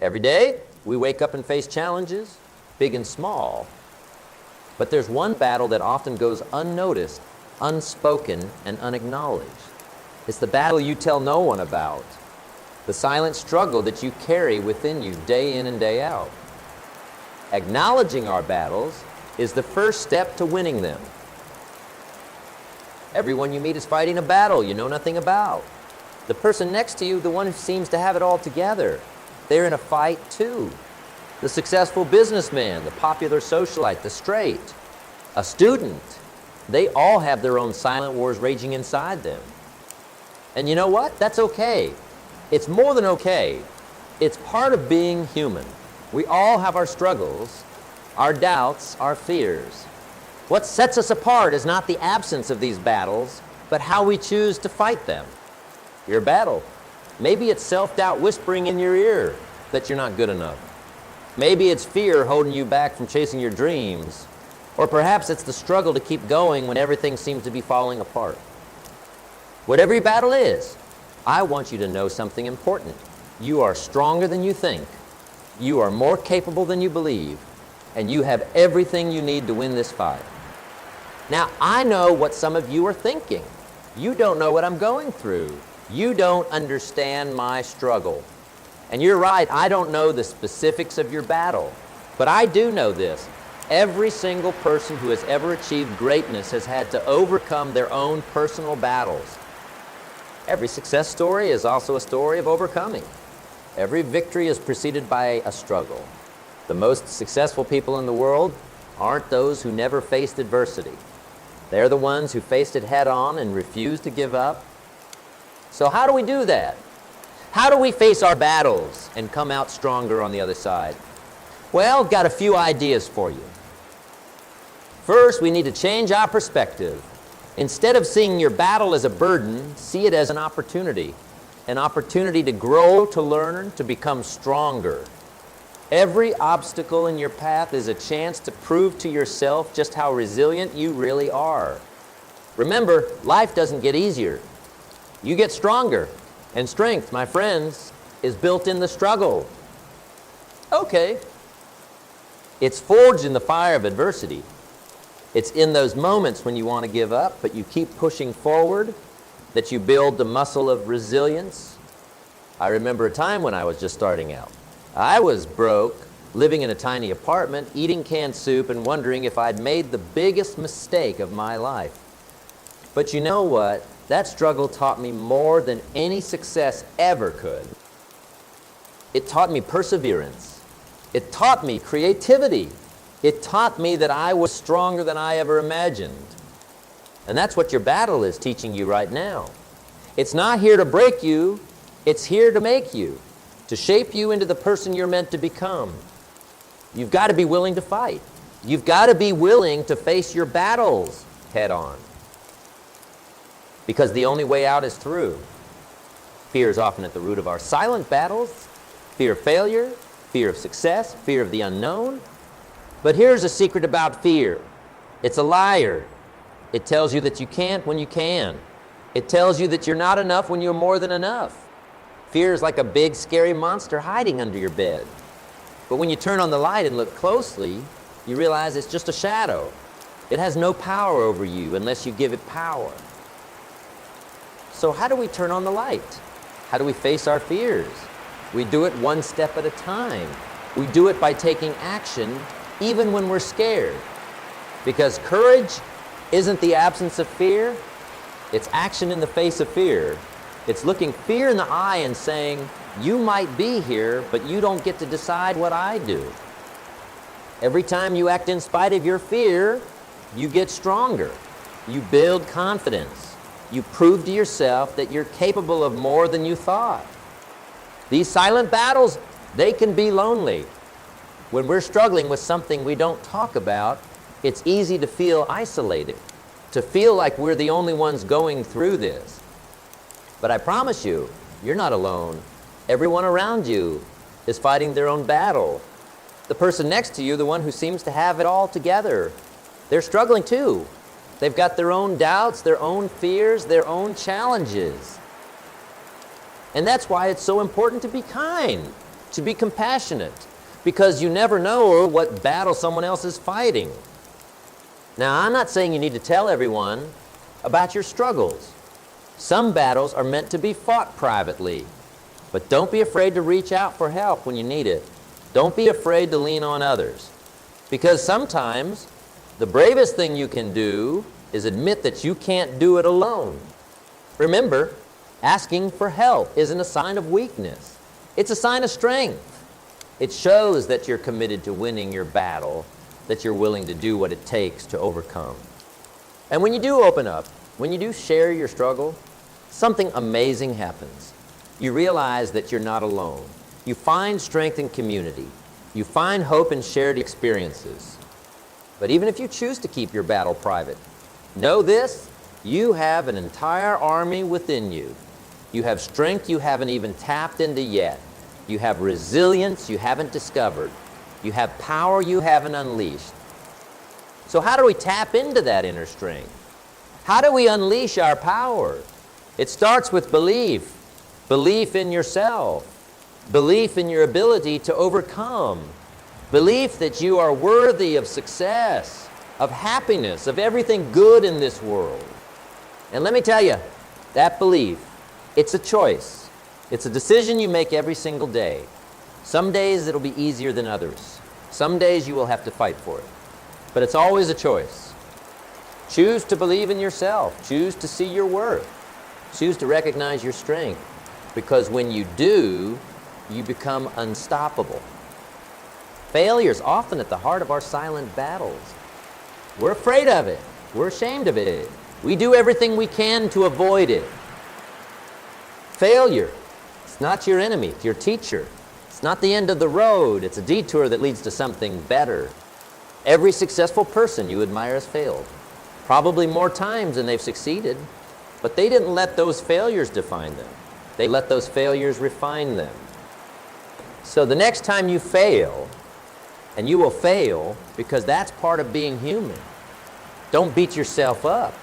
Every day, we wake up and face challenges, big and small. But there's one battle that often goes unnoticed, unspoken, and unacknowledged. It's the battle you tell no one about, the silent struggle that you carry within you day in and day out. Acknowledging our battles is the first step to winning them. Everyone you meet is fighting a battle you know nothing about. The person next to you, the one who seems to have it all together, they're in a fight too. The successful businessman, the popular socialite, the straight, a student, they all have their own silent wars raging inside them. And you know what? That's okay. It's more than okay. It's part of being human. We all have our struggles, our doubts, our fears. What sets us apart is not the absence of these battles, but how we choose to fight them. Your battle. Maybe it's self-doubt whispering in your ear that you're not good enough. Maybe it's fear holding you back from chasing your dreams. Or perhaps it's the struggle to keep going when everything seems to be falling apart. Whatever your battle is, I want you to know something important. You are stronger than you think. You are more capable than you believe. And you have everything you need to win this fight. Now, I know what some of you are thinking. You don't know what I'm going through. You don't understand my struggle. And you're right, I don't know the specifics of your battle. But I do know this. Every single person who has ever achieved greatness has had to overcome their own personal battles. Every success story is also a story of overcoming. Every victory is preceded by a struggle. The most successful people in the world aren't those who never faced adversity. They're the ones who faced it head on and refused to give up. So how do we do that? How do we face our battles and come out stronger on the other side? Well, got a few ideas for you. First, we need to change our perspective. Instead of seeing your battle as a burden, see it as an opportunity to grow, to learn, to become stronger. Every obstacle in your path is a chance to prove to yourself just how resilient you really are. Remember, life doesn't get easier. You get stronger. And strength, my friends, is built in the struggle. Okay. It's forged in the fire of adversity. It's in those moments when you want to give up, but you keep pushing forward, that you build the muscle of resilience. I remember a time when I was just starting out. I was broke, living in a tiny apartment, eating canned soup, and wondering if I'd made the biggest mistake of my life. But you know what? That struggle taught me more than any success ever could. It taught me perseverance. It taught me creativity. It taught me that I was stronger than I ever imagined. And that's what your battle is teaching you right now. It's not here to break you. It's here to make you, to shape you into the person you're meant to become. You've got to be willing to fight. You've got to be willing to face your battles head on. Because the only way out is through. Fear is often at the root of our silent battles. Fear of failure, fear of success, fear of the unknown. But here's a secret about fear. It's a liar. It tells you that you can't when you can. It tells you that you're not enough when you're more than enough. Fear is like a big, scary monster hiding under your bed. But when you turn on the light and look closely, you realize it's just a shadow. It has no power over you unless you give it power. So how do we turn on the light? How do we face our fears? We do it one step at a time. We do it by taking action even when we're scared. Because courage isn't the absence of fear. It's action in the face of fear. It's looking fear in the eye and saying, you might be here, but you don't get to decide what I do. Every time you act in spite of your fear, you get stronger. You build confidence. You prove to yourself that you're capable of more than you thought. These silent battles, they can be lonely. When we're struggling with something we don't talk about, it's easy to feel isolated, to feel like we're the only ones going through this. But I promise you, you're not alone. Everyone around you is fighting their own battle. The person next to you, the one who seems to have it all together, they're struggling too. They've got their own doubts, their own fears, their own challenges. And that's why it's so important to be kind to be compassionate, because you never know what battle someone else is fighting. Now, I'm not saying you need to tell everyone about your struggles. Some battles are meant to be fought privately, but don't be afraid to reach out for help when you need it. Don't be afraid to lean on others, because sometimes the bravest thing you can do is admit that you can't do it alone. Remember, asking for help isn't a sign of weakness. It's a sign of strength. It shows that you're committed to winning your battle, that you're willing to do what it takes to overcome. And when you do open up, when you do share your struggle, something amazing happens. You realize that you're not alone. You find strength in community. You find hope in shared experiences. But even if you choose to keep your battle private, know this: you have an entire army within you. You have strength you haven't even tapped into yet. You have resilience you haven't discovered. You have power you haven't unleashed. So how do we tap into that inner strength? How do we unleash our power? It starts with belief. Belief in yourself. Belief in your ability to overcome. Belief that you are worthy of success, of happiness, of everything good in this world. And let me tell you, that belief, it's a choice. It's a decision you make every single day. Some days it'll be easier than others. Some days you will have to fight for it. But it's always a choice. Choose to believe in yourself. Choose to see your worth. Choose to recognize your strength. Because when you do, you become unstoppable. Failure is often at the heart of our silent battles. We're afraid of it. We're ashamed of it. We do everything we can to avoid it. Failure, it's not your enemy, it's your teacher. It's not the end of the road, it's a detour that leads to something better. Every successful person you admire has failed, probably more times than they've succeeded, but they didn't let those failures define them. They let those failures refine them. So the next time you fail, and you will fail because that's part of being human, don't beat yourself up.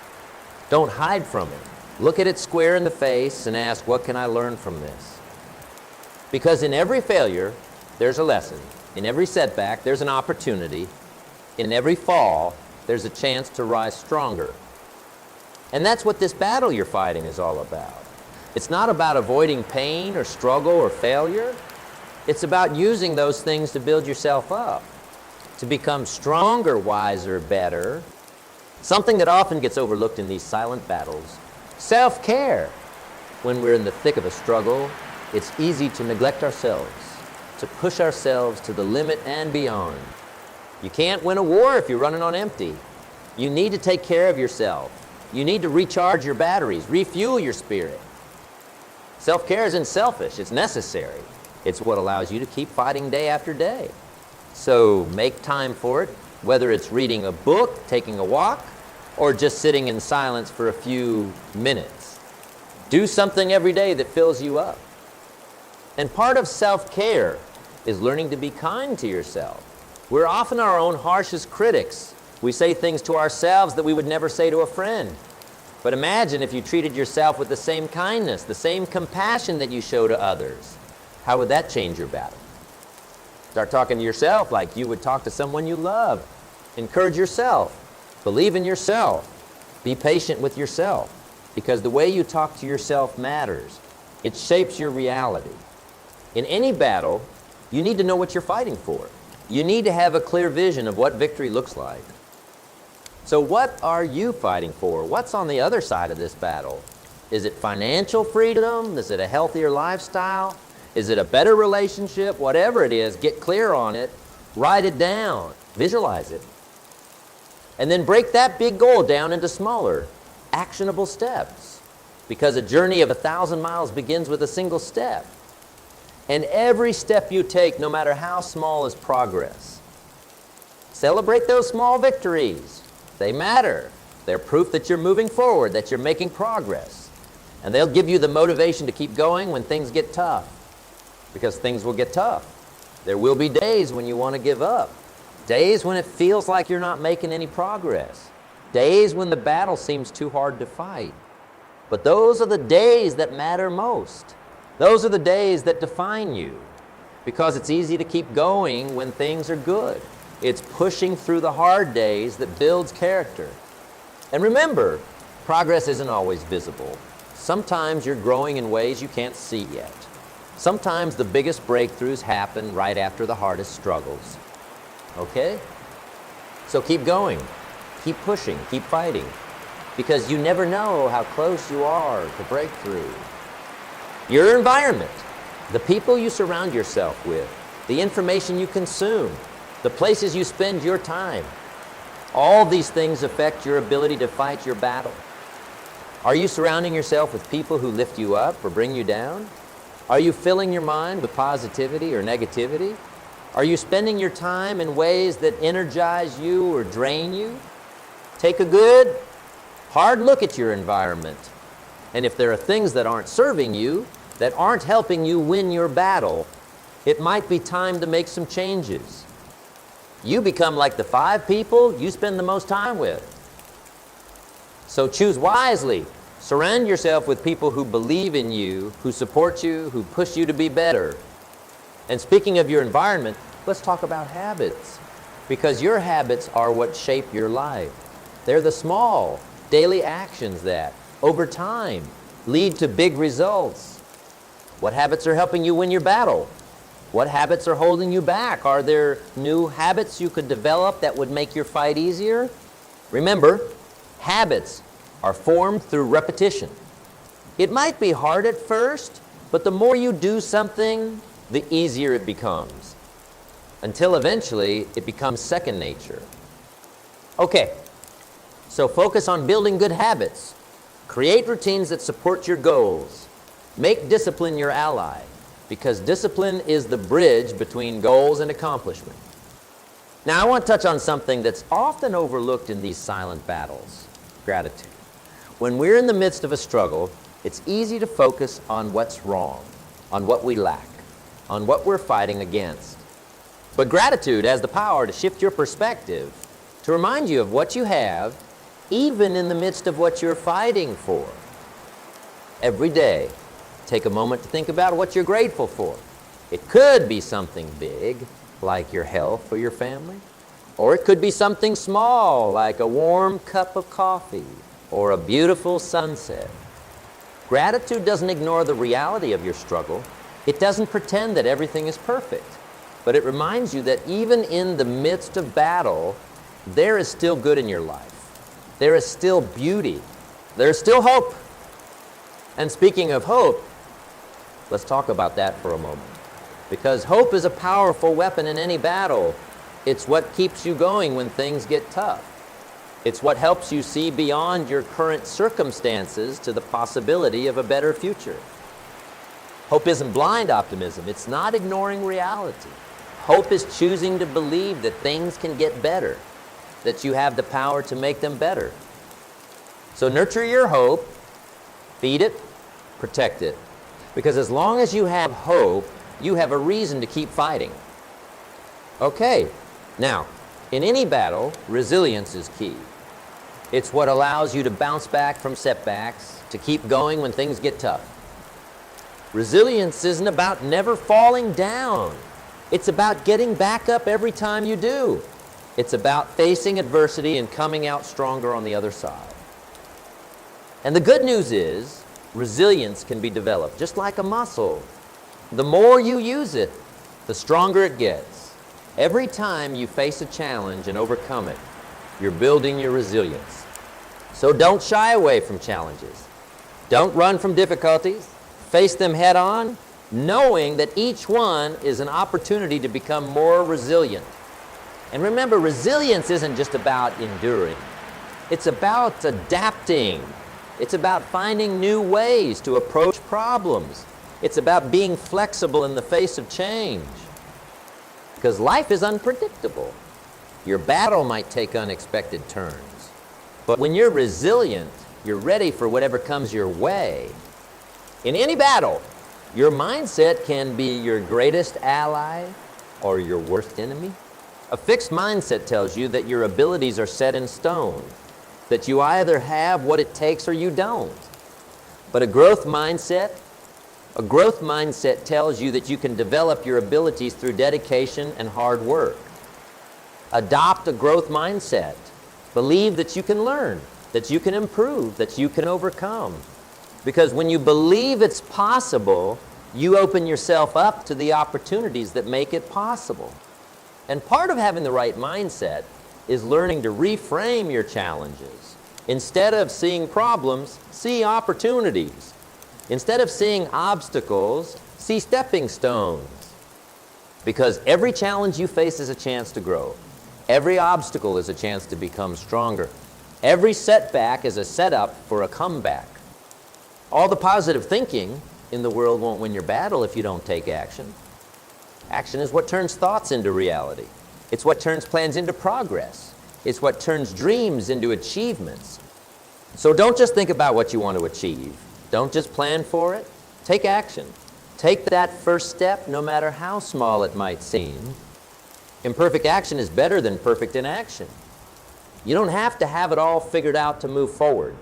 Don't hide from it. Look at it square in the face and ask, what can I learn from this? Because in every failure, there's a lesson. In every setback, there's an opportunity. In every fall, there's a chance to rise stronger. And that's what this battle you're fighting is all about. It's not about avoiding pain or struggle or failure. It's about using those things to build yourself up, to become stronger, wiser, better. Something that often gets overlooked in these silent battles: self-care. When we're in the thick of a struggle, it's easy to neglect ourselves, to push ourselves to the limit and beyond. You can't win a war if you're running on empty. You need to take care of yourself. You need to recharge your batteries, refuel your spirit. Self-care isn't selfish, it's necessary. It's what allows you to keep fighting day after day. So make time for it, whether it's reading a book, taking a walk, or just sitting in silence for a few minutes. Do something every day that fills you up. And part of self-care is learning to be kind to yourself. We're often our own harshest critics. We say things to ourselves that we would never say to a friend. But imagine if you treated yourself with the same kindness, the same compassion that you show to others. How would that change your battle? Start talking to yourself like you would talk to someone you love. Encourage yourself. Believe in yourself. Be patient with yourself, because the way you talk to yourself matters. It shapes your reality. In any battle, you need to know what you're fighting for. You need to have a clear vision of what victory looks like. So what are you fighting for? What's on the other side of this battle? Is it financial freedom? Is it a healthier lifestyle? Is it a better relationship? Whatever it is, get clear on it. Write it down. Visualize it. And then break that big goal down into smaller, actionable steps. Because a journey of 1,000 miles begins with a single step. And every step you take, no matter how small, is progress. Celebrate those small victories. They matter. They're proof that you're moving forward, that you're making progress. And they'll give you the motivation to keep going when things get tough. Because things will get tough. There will be days when you want to give up. Days when it feels like you're not making any progress. Days when the battle seems too hard to fight. But those are the days that matter most. Those are the days that define you. because it's easy to keep going when things are good. It's pushing through the hard days that builds character. And remember, progress isn't always visible. Sometimes you're growing in ways you can't see yet. Sometimes the biggest breakthroughs happen right after the hardest struggles. Okay? So keep going, keep pushing, keep fighting, because you never know how close you are to breakthrough. Your environment, the people you surround yourself with, the information you consume, the places you spend your time, all these things affect your ability to fight your battle. Are you surrounding yourself with people who lift you up or bring you down? Are you filling your mind with positivity or negativity? Are you spending your time in ways that energize you or drain you? Take a good, hard look at your environment. And if there are things that aren't serving you, that aren't helping you win your battle, it might be time to make some changes. You become like the 5 people you spend the most time with. So choose wisely. Surround yourself with people who believe in you, who support you, who push you to be better. And speaking of your environment, let's talk about habits. Because your habits are what shape your life. They're the small, daily actions that, over time, lead to big results. What habits are helping you win your battle? What habits are holding you back? Are there new habits you could develop that would make your fight easier? Remember, habits are formed through repetition. It might be hard at first, but the more you do something, the easier it becomes, until eventually it becomes second nature. Okay, so focus on building good habits. Create routines that support your goals. Make discipline your ally, because discipline is the bridge between goals and accomplishment. Now, I want to touch on something that's often overlooked in these silent battles: gratitude. When we're in the midst of a struggle, it's easy to focus on what's wrong, on what we lack, on what we're fighting against. But gratitude has the power to shift your perspective, to remind you of what you have, even in the midst of what you're fighting for. Every day, take a moment to think about what you're grateful for. It could be something big, like your health or your family, or it could be something small, like a warm cup of coffee or a beautiful sunset. Gratitude doesn't ignore the reality of your struggle. It doesn't pretend that everything is perfect, but it reminds you that even in the midst of battle, there is still good in your life. There is still beauty. There's still hope. And speaking of hope, let's talk about that for a moment. Because hope is a powerful weapon in any battle. It's what keeps you going when things get tough. It's what helps you see beyond your current circumstances to the possibility of a better future. Hope isn't blind optimism. It's not ignoring reality. Hope is choosing to believe that things can get better, that you have the power to make them better. So nurture your hope, feed it, protect it. Because as long as you have hope, you have a reason to keep fighting. Okay, now, in any battle, resilience is key. It's what allows you to bounce back from setbacks, to keep going when things get tough. Resilience isn't about never falling down. It's about getting back up every time you do. It's about facing adversity and coming out stronger on the other side. And the good news is, resilience can be developed, just like a muscle. The more you use it, the stronger it gets. Every time you face a challenge and overcome it, you're building your resilience. So don't shy away from challenges. Don't run from difficulties. Face them head on, knowing that each one is an opportunity to become more resilient. And remember, resilience isn't just about enduring. It's about adapting. It's about finding new ways to approach problems. It's about being flexible in the face of change. Because life is unpredictable. Your battle might take unexpected turns. But when you're resilient, you're ready for whatever comes your way. In any battle, your mindset can be your greatest ally or your worst enemy. A fixed mindset tells you that your abilities are set in stone, that you either have what it takes or you don't. But a growth mindset A growth mindset tells you that you can develop your abilities through dedication and hard work. Adopt a growth mindset. Believe that you can learn, that you can improve, that you can overcome. Because when you believe it's possible, you open yourself up to the opportunities that make it possible. And part of having the right mindset is learning to reframe your challenges. Instead of seeing problems, see opportunities. Instead of seeing obstacles, see stepping stones. Because every challenge you face is a chance to grow. Every obstacle is a chance to become stronger. Every setback is a setup for a comeback. All the positive thinking in the world won't win your battle if you don't take action. Action is what turns thoughts into reality. It's what turns plans into progress. It's what turns dreams into achievements. So don't just think about what you want to achieve. Don't just plan for it. Take action. Take that first step, no matter how small it might seem. Imperfect action is better than perfect inaction. You don't have to have it all figured out to move forward.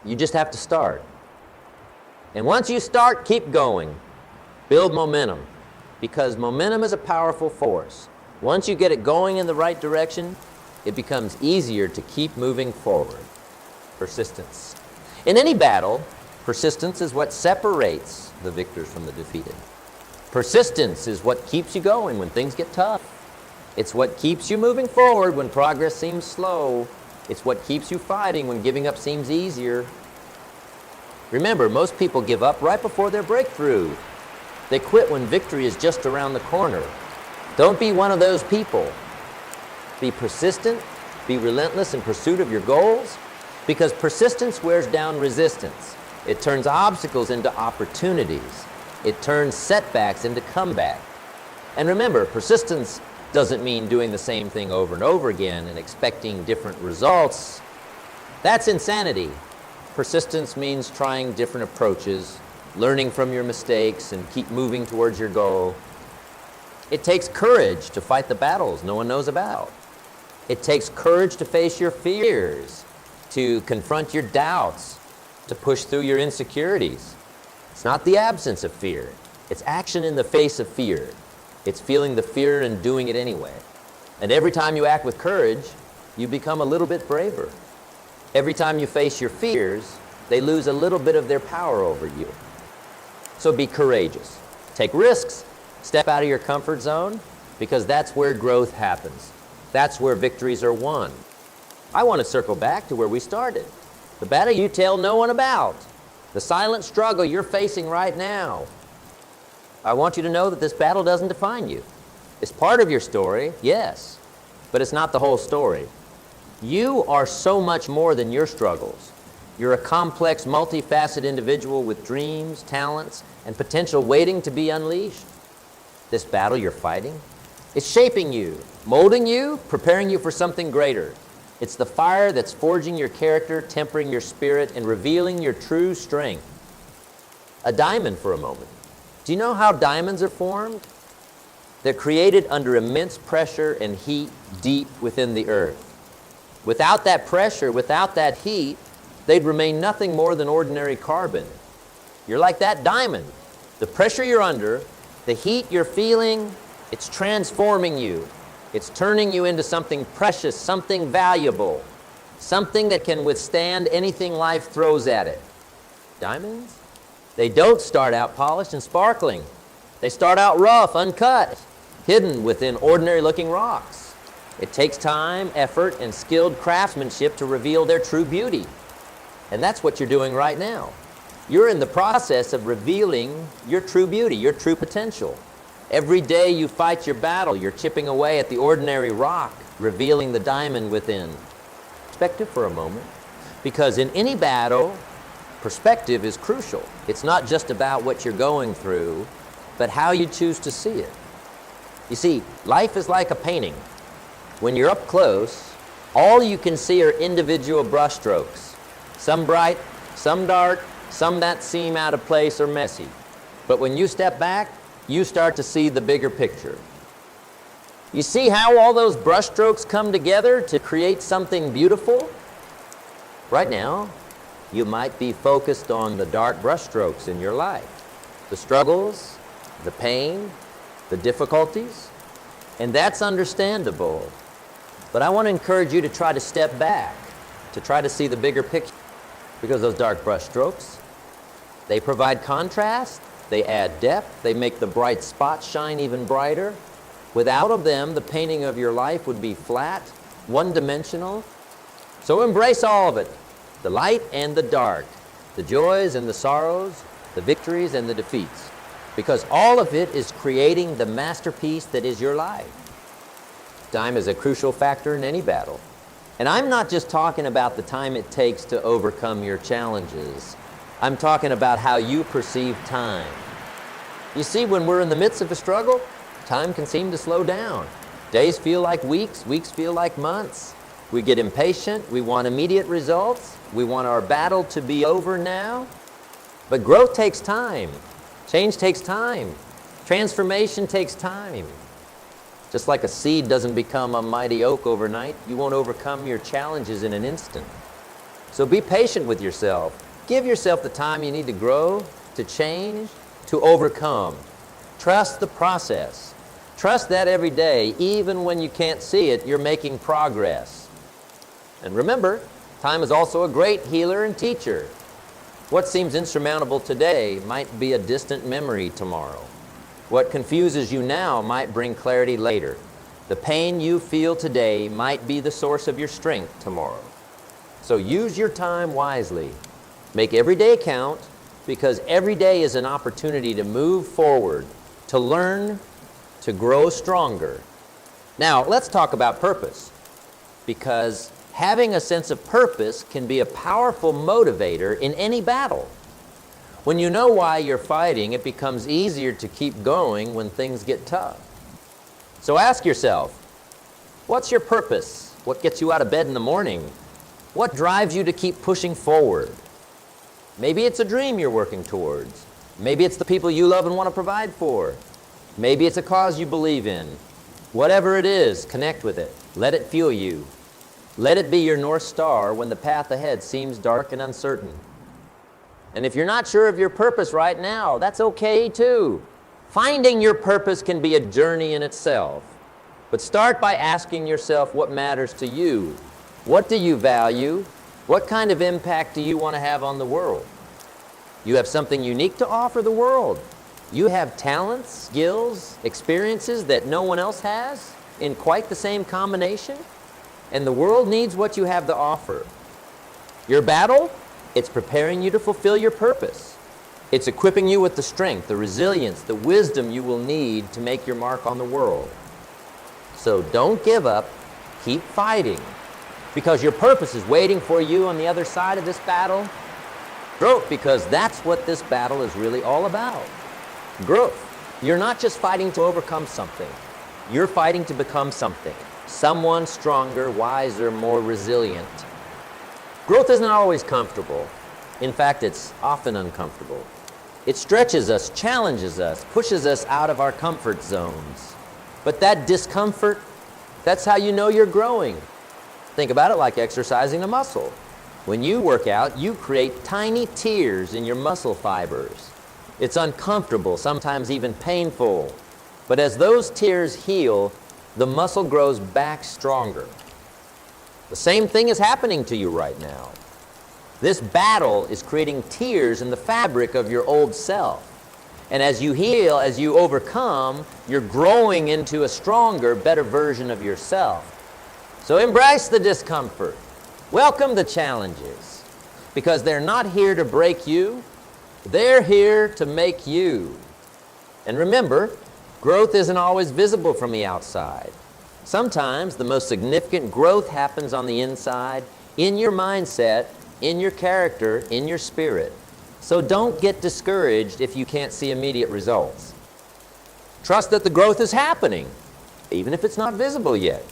You just have to start. And once you start, keep going. Build momentum, because momentum is a powerful force. Once you get it going in the right direction, it becomes easier to keep moving forward. Persistence. In any battle, persistence is what separates the victors from the defeated. Persistence is what keeps you going when things get tough. It's what keeps you moving forward when progress seems slow. It's what keeps you fighting when giving up seems easier. Remember, most people give up right before their breakthrough. They quit when victory is just around the corner. Don't be one of those people. Be persistent, be relentless in pursuit of your goals, because persistence wears down resistance. It turns obstacles into opportunities. It turns setbacks into comeback. And remember, persistence doesn't mean doing the same thing over and over again and expecting different results. That's insanity. Persistence means trying different approaches, learning from your mistakes, and keep moving towards your goal. It takes courage to fight the battles no one knows about. It takes courage to face your fears, to confront your doubts, to push through your insecurities. It's not the absence of fear. It's action in the face of fear. It's feeling the fear and doing it anyway. And every time you act with courage, you become a little bit braver. Every time you face your fears, they lose a little bit of their power over you. So be courageous. Take risks. Step out of your comfort zone, because that's where growth happens. That's where victories are won. I want to circle back to where we started. The battle you tell no one about. The silent struggle you're facing right now. I want you to know that this battle doesn't define you. It's part of your story, yes, but it's not the whole story. You are so much more than your struggles. You're a complex, multifaceted individual with dreams, talents, and potential waiting to be unleashed. This battle you're fighting, it's shaping you, molding you, preparing you for something greater. It's the fire that's forging your character, tempering your spirit, and revealing your true strength. A diamond for a moment. Do you know how diamonds are formed? They're created under immense pressure and heat deep within the earth. Without that pressure, without that heat, they'd remain nothing more than ordinary carbon. You're like that diamond. The pressure you're under, the heat you're feeling, it's transforming you. It's turning you into something precious, something valuable, something that can withstand anything life throws at it. Diamonds? They don't start out polished and sparkling. They start out rough, uncut, hidden within ordinary-looking rocks. It takes time, effort, and skilled craftsmanship to reveal their true beauty. And that's what you're doing right now. You're in the process of revealing your true beauty, your true potential. Every day you fight your battle, you're chipping away at the ordinary rock, revealing the diamond within. Perspective for a moment, because in any battle, perspective is crucial. It's not just about what you're going through, but how you choose to see it. You see, life is like a painting. When you're up close, all you can see are individual brushstrokes. Some bright, some dark, some that seem out of place or messy. But when you step back, you start to see the bigger picture. You see how all those brushstrokes come together to create something beautiful? Right now, you might be focused on the dark brushstrokes in your life. the struggles, the pain, the difficulties, and that's understandable. But I want to encourage you to try to step back, to try to see the bigger picture, because those dark brush strokes, they provide contrast, they add depth, they make the bright spots shine even brighter. Without them, the painting of your life would be flat, one-dimensional. So embrace all of it, the light and the dark, the joys and the sorrows, the victories and the defeats, because all of it is creating the masterpiece that is your life. Time is a crucial factor in any battle. And I'm not just talking about the time it takes to overcome your challenges. I'm talking about how you perceive time. You see, when we're in the midst of a struggle, time can seem to slow down. Days feel like weeks, weeks feel like months. We get impatient, we want immediate results, we want our battle to be over now. But growth takes time. Change takes time. Transformation takes time. Just like a seed doesn't become a mighty oak overnight, you won't overcome your challenges in an instant. So be patient with yourself. Give yourself the time you need to grow, to change, to overcome. Trust the process. Trust that every day, even when you can't see it, you're making progress. And remember, time is also a great healer and teacher. What seems insurmountable today might be a distant memory tomorrow. What confuses you now might bring clarity later. The pain you feel today might be the source of your strength tomorrow. So use your time wisely. Make every day count, because every day is an opportunity to move forward, to learn, to grow stronger. Now, let's talk about purpose, because having a sense of purpose can be a powerful motivator in any battle. When you know why you're fighting, it becomes easier to keep going when things get tough. So ask yourself, what's your purpose? What gets you out of bed in the morning? What drives you to keep pushing forward? Maybe it's a dream you're working towards. Maybe it's the people you love and want to provide for. Maybe it's a cause you believe in. Whatever it is, connect with it. Let it fuel you. Let it be your North Star when the path ahead seems dark and uncertain. And if you're not sure of your purpose right now, that's okay too. Finding your purpose can be a journey in itself. But start by asking yourself what matters to you. What do you value? What kind of impact do you want to have on the world? You have something unique to offer the world. You have talents, skills, experiences that no one else has in quite the same combination. And the world needs what you have to offer. Your battle? It's preparing you to fulfill your purpose. It's equipping you with the strength, the resilience, the wisdom you will need to make your mark on the world. So don't give up. Keep fighting, because your purpose is waiting for you on the other side of this battle. Growth, because that's what this battle is really all about. Growth. You're not just fighting to overcome something. You're fighting to become something. Someone stronger, wiser, more resilient. Growth isn't always comfortable. In fact, it's often uncomfortable. It stretches us, challenges us, pushes us out of our comfort zones. But that discomfort, that's how you know you're growing. Think about it like exercising a muscle. When you work out, you create tiny tears in your muscle fibers. It's uncomfortable, sometimes even painful. But as those tears heal, the muscle grows back stronger. The same thing is happening to you right now. This battle is creating tears in the fabric of your old self. And as you heal, as you overcome, you're growing into a stronger, better version of yourself. So embrace the discomfort. Welcome the challenges, because they're not here to break you. They're here to make you. And remember, growth isn't always visible from the outside. Sometimes the most significant growth happens on the inside, in your mindset, in your character, in your spirit. So don't get discouraged if you can't see immediate results. Trust that the growth is happening, even if it's not visible yet.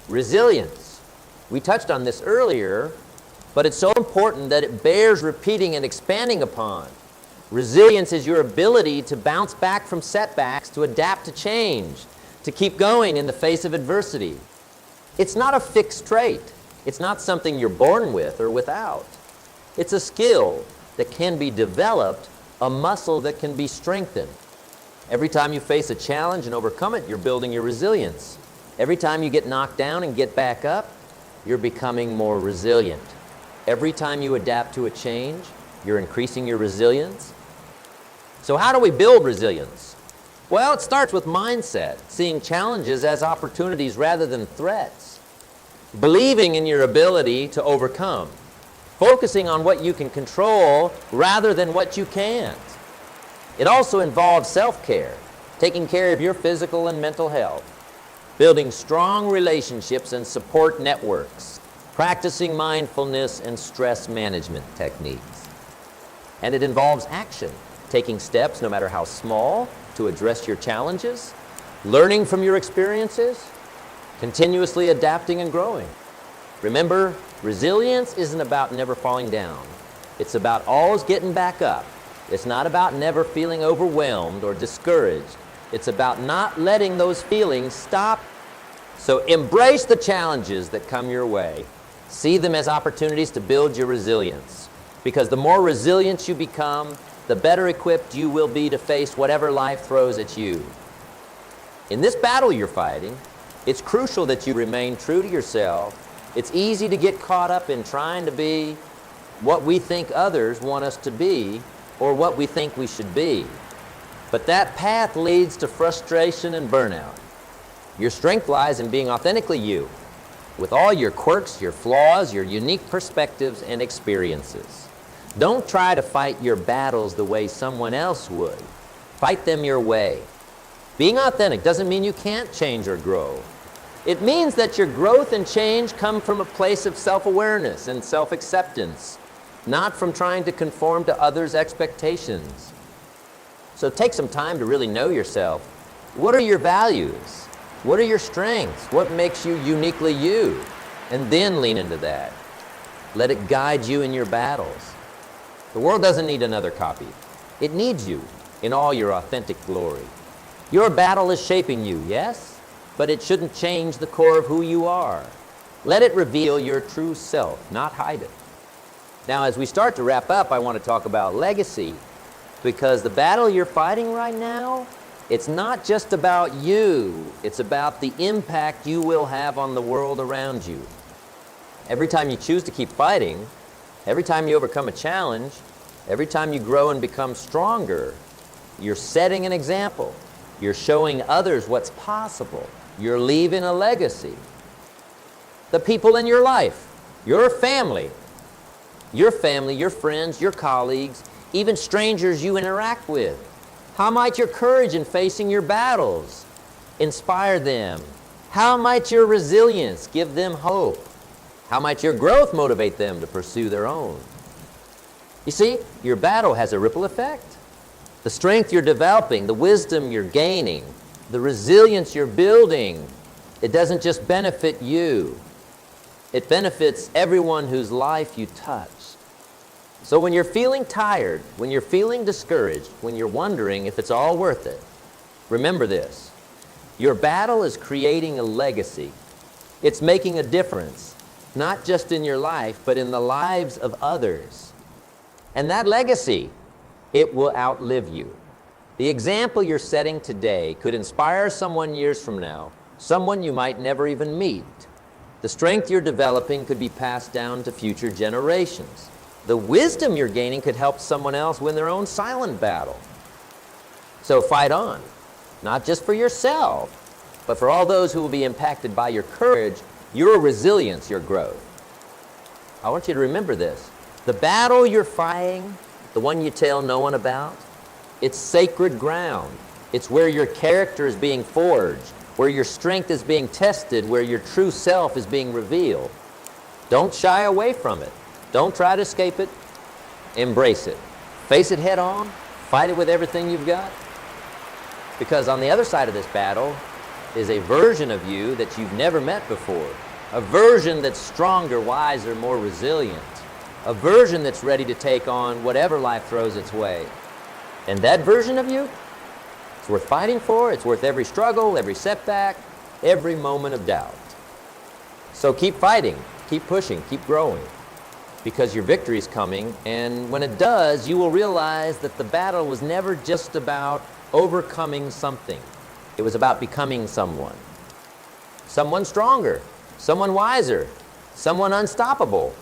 Resilience. We touched on this earlier, but it's so important that it bears repeating and expanding upon. Resilience is your ability to bounce back from setbacks, to adapt to change, to keep going in the face of adversity. It's not a fixed trait. It's not something you're born with or without. It's a skill that can be developed a muscle that can be strengthened. Every time you face a challenge and overcome it, you're building your resilience. Every time you get knocked down and get back up, you're becoming more resilient. Every time you adapt to a change, you're increasing your resilience. So how do we build resilience? Well, it starts with mindset, seeing challenges as opportunities rather than threats, believing in your ability to overcome, focusing on what you can control rather than what you can't. It also involves self-care, taking care of your physical and mental health, building strong relationships and support networks, practicing mindfulness and stress management techniques. And it involves action, taking steps, no matter how small, to address your challenges, learning from your experiences, continuously adapting and growing. Remember, resilience isn't about never falling down. It's about always getting back up. It's not about never feeling overwhelmed or discouraged. It's about not letting those feelings stop. So embrace the challenges that come your way. See them as opportunities to build your resilience. Because the more resilient you become, the better equipped you will be to face whatever life throws at you. In this battle you're fighting, it's crucial that you remain true to yourself. It's easy to get caught up in trying to be what we think others want us to be or what we think we should be. But that path leads to frustration and burnout. Your strength lies in being authentically you, with all your quirks, your flaws, your unique perspectives and experiences. Don't try to fight your battles the way someone else would. Fight them your way. Being authentic doesn't mean you can't change or grow. It means that your growth and change come from a place of self-awareness and self-acceptance, not from trying to conform to others' expectations. So take some time to really know yourself. What are your values? What are your strengths? What makes you uniquely you? And then lean into that. Let it guide you in your battles. The world doesn't need another copy. It needs you in all your authentic glory. Your battle is shaping you, yes, but it shouldn't change the core of who you are. Let it reveal your true self, not hide it. Now, as we start to wrap up, I want to talk about legacy, because the battle you're fighting right now, it's not just about you. It's about the impact you will have on the world around you. Every time you choose to keep fighting, every time you overcome a challenge, every time you grow and become stronger, you're setting an example. You're showing others what's possible. You're leaving a legacy. The people in your life, your family, your friends, your colleagues, even strangers you interact with. How might your courage in facing your battles inspire them? How might your resilience give them hope? How might your growth motivate them to pursue their own? You see, your battle has a ripple effect. The strength you're developing, the wisdom you're gaining, the resilience you're building, it doesn't just benefit you. It benefits everyone whose life you touch. So when you're feeling tired, when you're feeling discouraged, when you're wondering if it's all worth it, remember this. Your battle is creating a legacy. It's making a difference, not just in your life, but in the lives of others. And that legacy, it will outlive you. The example you're setting today could inspire someone years from now, someone you might never even meet. The strength you're developing could be passed down to future generations. The wisdom you're gaining could help someone else win their own silent battle. So fight on, not just for yourself, but for all those who will be impacted by your courage, your resilience, your growth. I want you to remember this. The battle you're fighting, the one you tell no one about, it's sacred ground. It's where your character is being forged, where your strength is being tested, where your true self is being revealed. Don't shy away from it. Don't try to escape it. Embrace it. Face it head on. Fight it with everything you've got. Because on the other side of this battle is a version of you that you've never met before. A version that's stronger, wiser, more resilient. A version that's ready to take on whatever life throws its way. And that version of you, it's worth fighting for. It's worth every struggle, every setback, every moment of doubt. So keep fighting, keep pushing, keep growing. because your victory's coming, and when it does, you will realize that the battle was never just about overcoming something. It was about becoming someone. Someone stronger, someone wiser, someone unstoppable.